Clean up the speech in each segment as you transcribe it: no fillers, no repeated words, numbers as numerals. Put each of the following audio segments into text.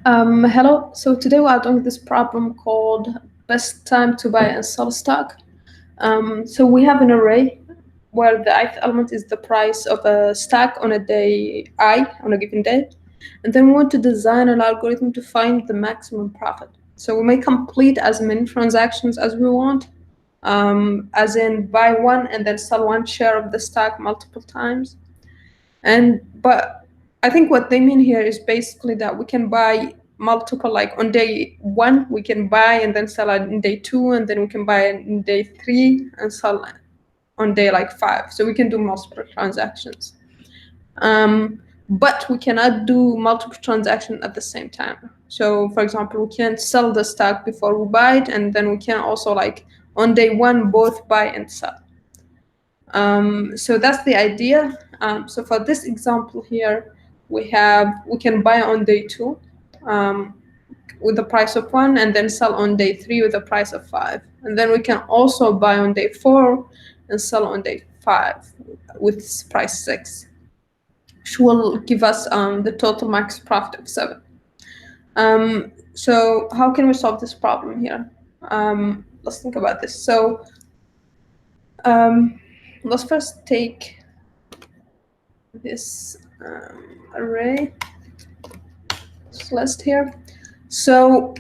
Hello. So today we are doing this problem called best time to buy and sell stock. So we have an array where the ith element is the price of a stock on a day I, on a given day. And then we want to design an algorithm to find the maximum profit. So we may complete as many transactions as we want, as in buy one and then sell one share of the stock multiple times. But I think what they mean here is basically that we can buy multiple, like on day one we can buy and then sell it in day two, and then we can buy it in day three and sell it on day like 5. So we can do multiple transactions. But we cannot do multiple transactions at the same time. So for example, we can't sell the stock before we buy it, and then we can also like on day one both buy and sell. So that's the idea. So for this example here, we can buy on day 2 with the price of 1, and then sell on day 3 with the price of 5. And then we can also buy on day 4 and sell on day 5 with price 6, which will give us the total max profit of 7. So how can we solve this problem here? Let's think about this. So let's first take this array, this list here. So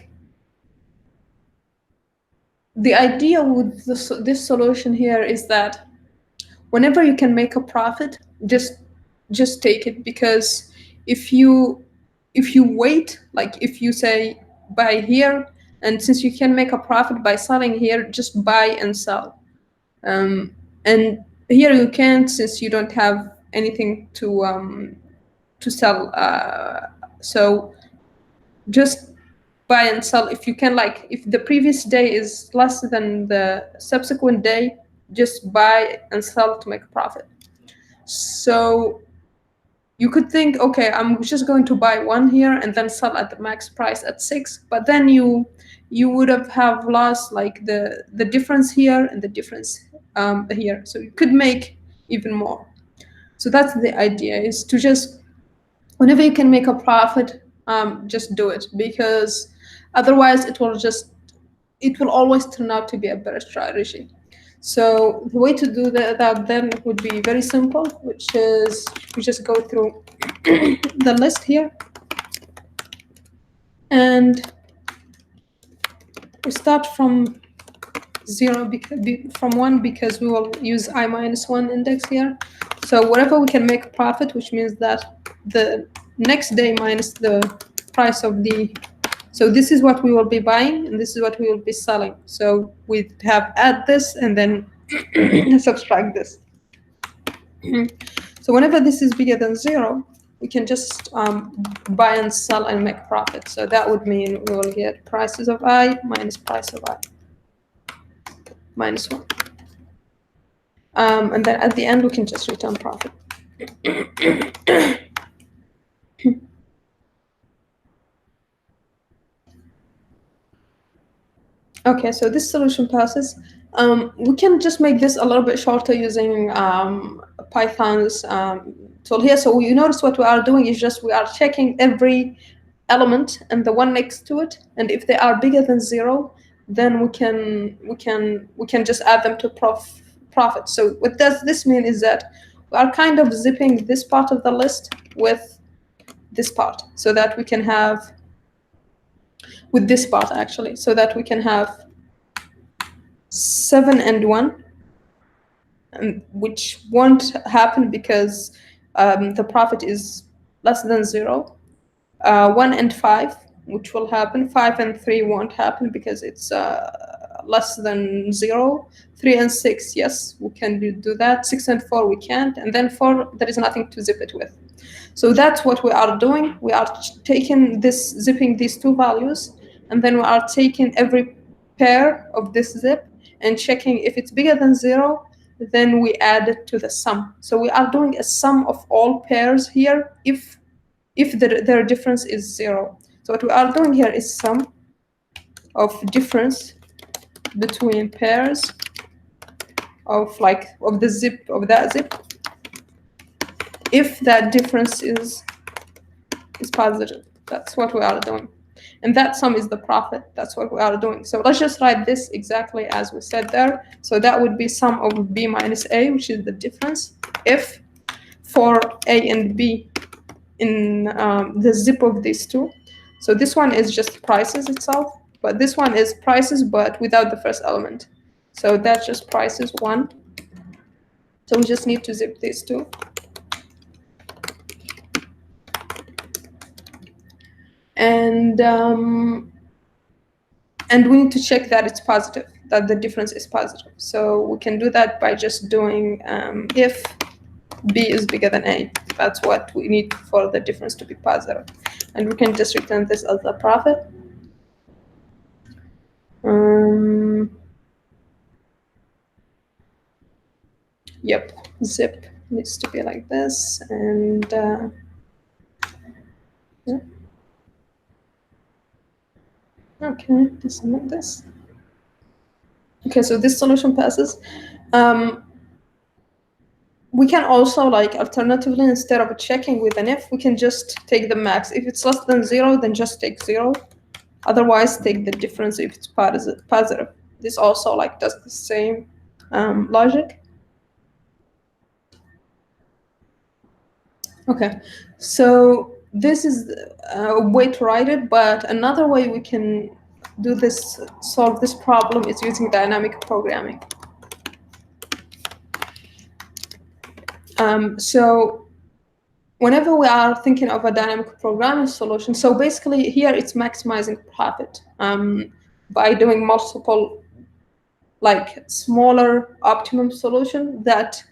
the idea with this solution here is that whenever you can make a profit, just take it, because if you wait, like if you say buy here, and since you can make a profit by selling here, just buy and sell. And here you can't, since you don't have anything to sell. So just buy and sell if you can. Like if the previous day is less than the subsequent day, just buy and sell to make a profit. So you could think, okay, I'm just going to buy 1 here and then sell at the max price at 6, but then you would have lost like the difference here and the difference here. So you could make even more. So that's the idea, is to just, whenever you can make a profit, just do it, because otherwise it will always turn out to be a better strategy. So the way to do that then would be very simple, which is we just go through the list here, and we start from 0 from 1, because we will use I minus 1 index here. So wherever we can make a profit, which means that the next day minus the price of the, so this is what we will be buying and this is what we will be selling. So we have add this and then subtract this. So whenever this is bigger than 0, we can just buy and sell and make profit. So that would mean we will get prices of I minus price of I minus 1. And then at the end, we can just return profit. Okay, so this solution passes. We can just make this a little bit shorter using Python's tool here. So you notice what we are doing is just we are checking every element and the one next to it, and if they are bigger than 0, then we can just add them to profit. So what does this mean is that we are kind of zipping this part of the list with this part, so that we can have with this part actually, so that we can have 7 and 1, which won't happen because the profit is less than 0. 1 and 5, which will happen. 5 and 3 won't happen because it's less than 0. 3 and 6, yes, we can do that. 6 and 4, we can't. And then 4, there is nothing to zip it with. So that's what we are doing. We are taking this, zipping these two values, and then we are taking every pair of this zip and checking if it's bigger than 0, then we add it to the sum. So we are doing a sum of all pairs here if their difference is 0. So what we are doing here is sum of difference between pairs of the zip of that zip if that difference is positive. That's what we are doing. And that sum is the profit. That's what we are doing. So let's just write this exactly as we said there. So that would be sum of B minus A, which is the difference, if for A and B in the zip of these two. So this one is just prices itself, but this one is prices but without the first element. So that's just prices 1. So we just need to zip these two. And we need to check that it's positive, that the difference is positive. So we can do that by just doing if B is bigger than A. That's what we need for the difference to be positive. And we can just return this as a profit. Yep, zip needs to be like this, and yeah. Okay, this and like this. Okay, so this solution passes. We can also, like, alternatively, instead of checking with an if, we can just take the max. If it's less than 0, then just take 0. Otherwise, take the difference if it's positive. This also, like, does the same logic. Okay, so this is a way to write it, but another way we can do this, solve this problem, is using dynamic programming. So whenever we are thinking of a dynamic programming solution, so basically here it's maximizing profit by doing multiple, like, smaller optimum solution that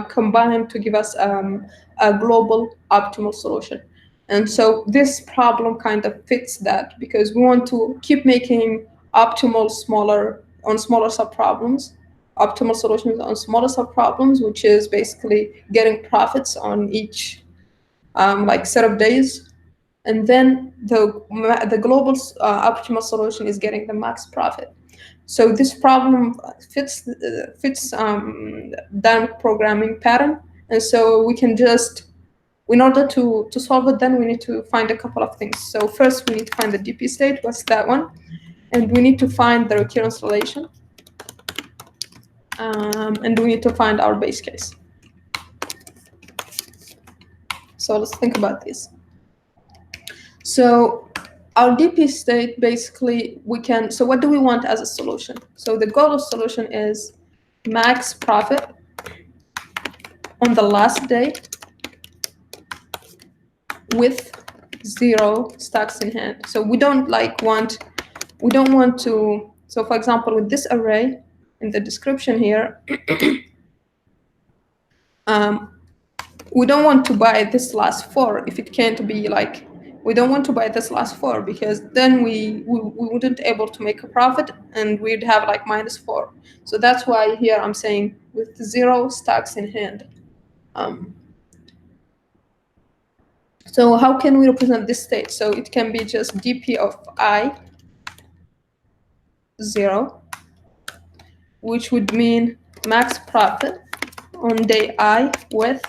combine to give us a global optimal solution. And so this problem kind of fits that, because we want to keep making optimal smaller subproblems, optimal solutions on smaller subproblems, which is basically getting profits on each like set of days. And then the global optimal solution is getting the max profit. So this problem fits dynamic programming pattern. And so we can just, in order to solve it, then we need to find a couple of things. So first we need to find the DP state. What's that one? And we need to find the recurrence relation. And we need to find our base case. So let's think about this. So our DP state, basically, we can, so what do we want as a solution? So the goal of solution is max profit on the last day with 0 stocks in hand. So we don't want to, so for example, with this array in the description here, we don't want to buy this last 4 if it can't be, like, we don't want to buy this last 4, because then we wouldn't able to make a profit, and we'd have like -4. So that's why here I'm saying with 0 stocks in hand. So how can we represent this state? So it can be just dp of I 0, which would mean max profit on day I with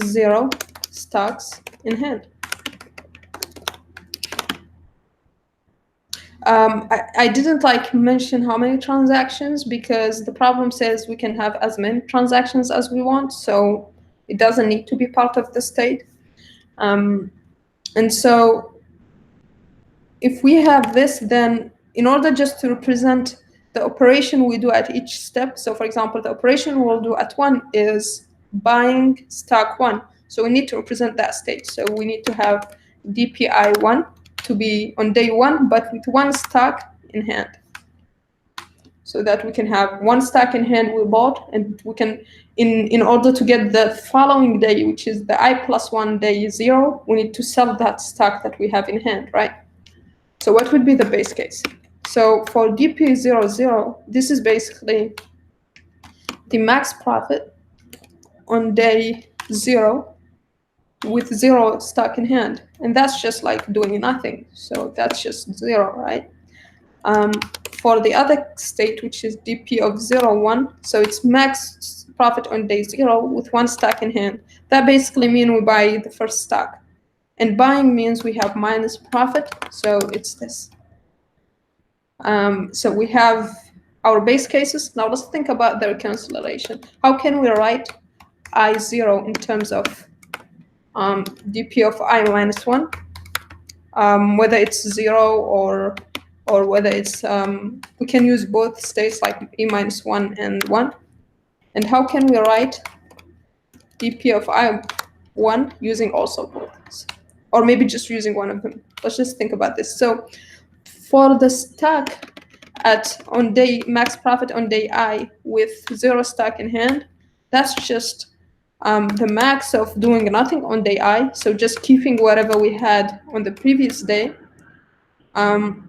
0 stocks in hand. I didn't like mention how many transactions, because the problem says we can have as many transactions as we want, so it doesn't need to be part of the state. And so if we have this, then in order just to represent the operation we do at each step, so for example, the operation we'll do at 1 is buying stock 1. So we need to represent that state. So we need to have DPI1 to be on day 1, but with 1 stock in hand, so that we can have 1 stock in hand we bought, and we can, in order to get the following day, which is the I plus 1 day 0, we need to sell that stock that we have in hand, right? So what would be the base case? So for DP00, this is basically the max profit on day 0 with 0 stock in hand. And that's just like doing nothing. So that's just 0, right? For the other state, which is DP of 01, so it's max profit on day 0 with 1 stock in hand. That basically means we buy the first stock. And buying means we have minus profit, so it's this. So we have our base cases. Now let's think about the recurrence relation. How can we write I0 in terms of dp of I minus 1, whether it's 0 or whether it's, we can use both states like e minus 1 and 1. And how can we write dp of I1 using also both? Or maybe just using one of them. Let's just think about this. So for the stack on day max profit on day I with 0 stack in hand, that's just the max of doing nothing on day I. So just keeping whatever we had on the previous day,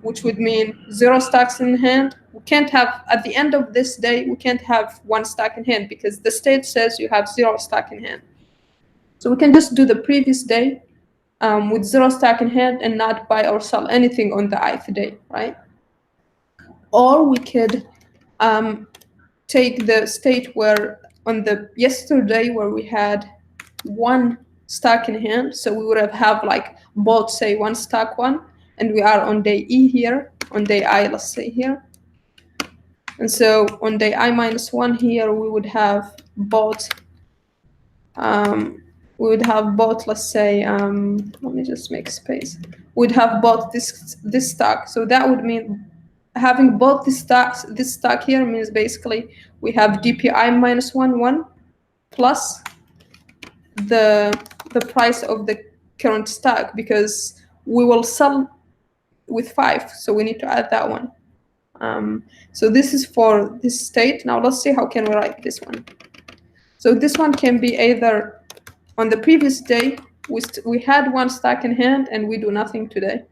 which would mean 0 stacks in hand. We can't have, at the end of this day, we can't have 1 stack in hand because the state says you have 0 stack in hand. So we can just do the previous day with 0 stack in hand and not buy or sell anything on the ith day, right? Or we could take the state where on the yesterday where we had 1 stack in hand, so we would have like bought, say, 1 stack 1, and we are on day E here, on day I, let's say here. And so on day I minus 1 here, we would have bought, let's say, let me just make space. We'd have bought this stack. So that would mean having bought this stack here means basically we have DPI minus 1 plus the price of the current stack, because we will sell with 5, so we need to add that one. So this is for this state. Now let's see how can we write this one. So this one can be either on the previous day we had 1 stack in hand and we do nothing today,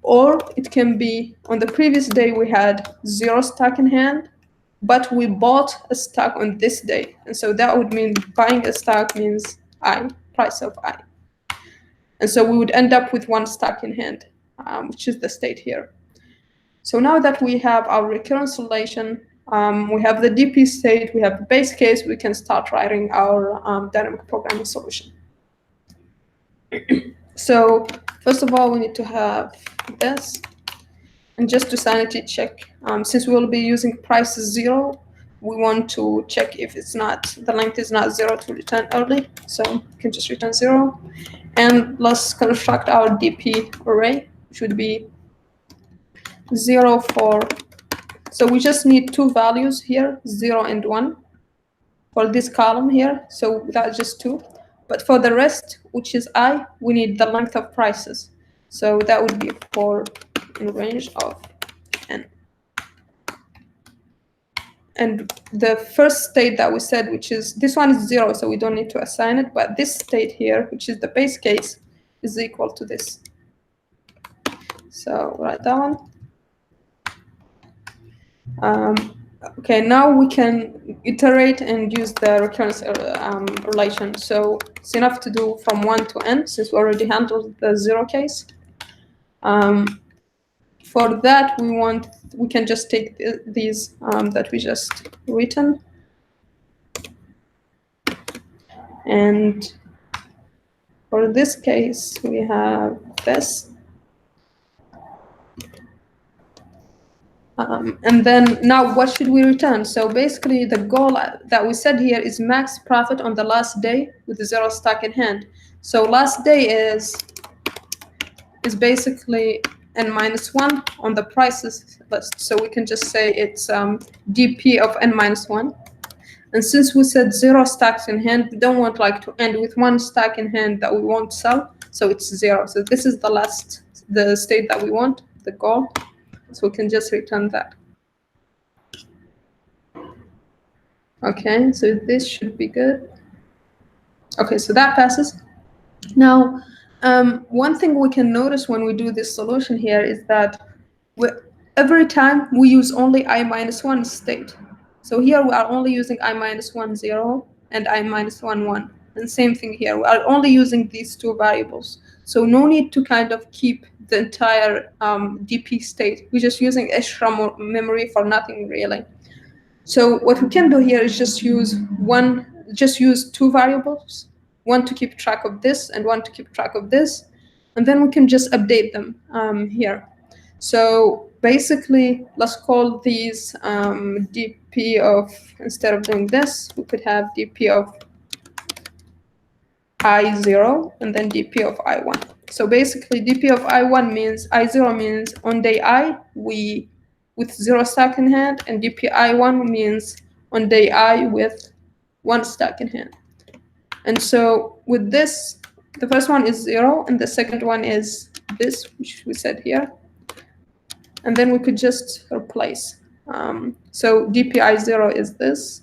or it can be on the previous day we had 0 stack in hand, but we bought a stack on this day. And so that would mean buying a stack means I, price of I. And so we would end up with 1 stack in hand, which is the state here. So now that we have our recurrence relation, we have the DP state, we have the base case, we can start writing our dynamic programming solution. So first of all, we need to have this. And just to sanity check, since we will be using price 0, we want to check if it's not, the length is not 0 to return early. So we can just return 0. And let's construct our DP array, which would be 0 for, so we just need 2 values here, 0 and 1 for this column here. So that's just 2. But for the rest, which is I, we need the length of prices. So that would be 4 in range of n. And the first state that we said, which is, this one is 0, so we don't need to assign it, but this state here, which is the base case, is equal to this. So write that one. Okay, now we can iterate and use the recurrence relation. So it's enough to do from 1 to n, since we already handled the 0 case. For that, we can just take these that we just written, and for this case, we have this. And then now what should we return? So basically the goal that we said here is max profit on the last day with the 0 stack in hand. So last day is basically n minus 1 on the prices list. So we can just say it's dp of n minus 1. And since we said 0 stacks in hand, we don't want like to end with 1 stack in hand that we won't sell. So it's 0. So this is the state that we want, the goal. So we can just return that. Okay, so this should be good. Okay, so that passes. Now, one thing we can notice when we do this solution here is that every time we use only I minus 1 state. So here we are only using I minus 1, 0, and I minus 1, 1. And same thing here, we are only using these 2 variables. So no need to kind of keep the entire DP state. We're just using extra memory for nothing really. So what we can do here is just use 2 variables one to keep track of this and one to keep track of this, and then we can just update them here. So basically, let's call these dp of, instead of doing this, we could have dp of I0 and then dp of I1. So basically, dp of I1 means, I0 means on day I, we with 0 stack in hand, and dp I1 means on day I with 1 stack in hand. And so with this, the first one is 0, and the second one is this, which we said here. And then we could just replace. So dpi0 is this,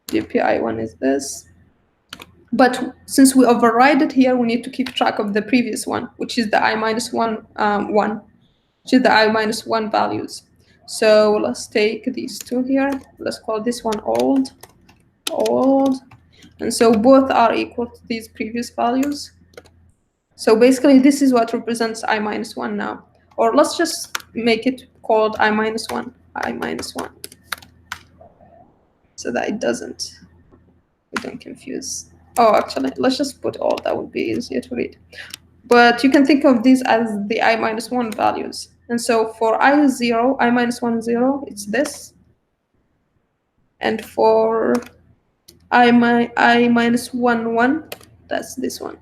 dpi1 is this. But since we override it here, we need to keep track of the previous one, which is the I-1, which is the I-1 values. So let's take these two here. Let's call this one old. And so both are equal to these previous values. So basically, this is what represents I-1 now. Or let's just make it called I-1, I-1, so that it doesn't, we don't confuse. Oh, actually, let's just put all, that would be easier to read. But you can think of these as the I-1 values. And so for I0, I-1, 0, it's this. And for I-1, 1, that's this one.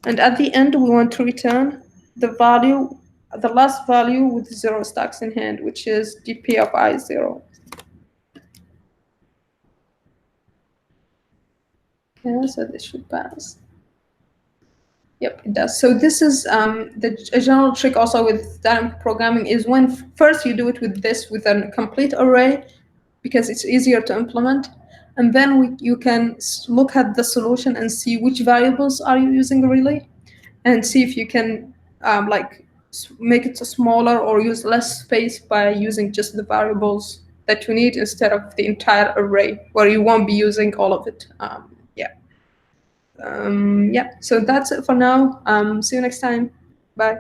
And at the end, we want to return the value, the last value with 0 stacks in hand, which is dp of I0. Okay, so this should pass. Yep, it does. So this is a general trick also with dynamic programming is when first you do it with this, with a complete array, because it's easier to implement. And then you can look at the solution and see which variables are you using really, and see if you can like make it smaller or use less space by using just the variables that you need instead of the entire array where you won't be using all of it. Yeah, so that's it for now. See you next time. Bye.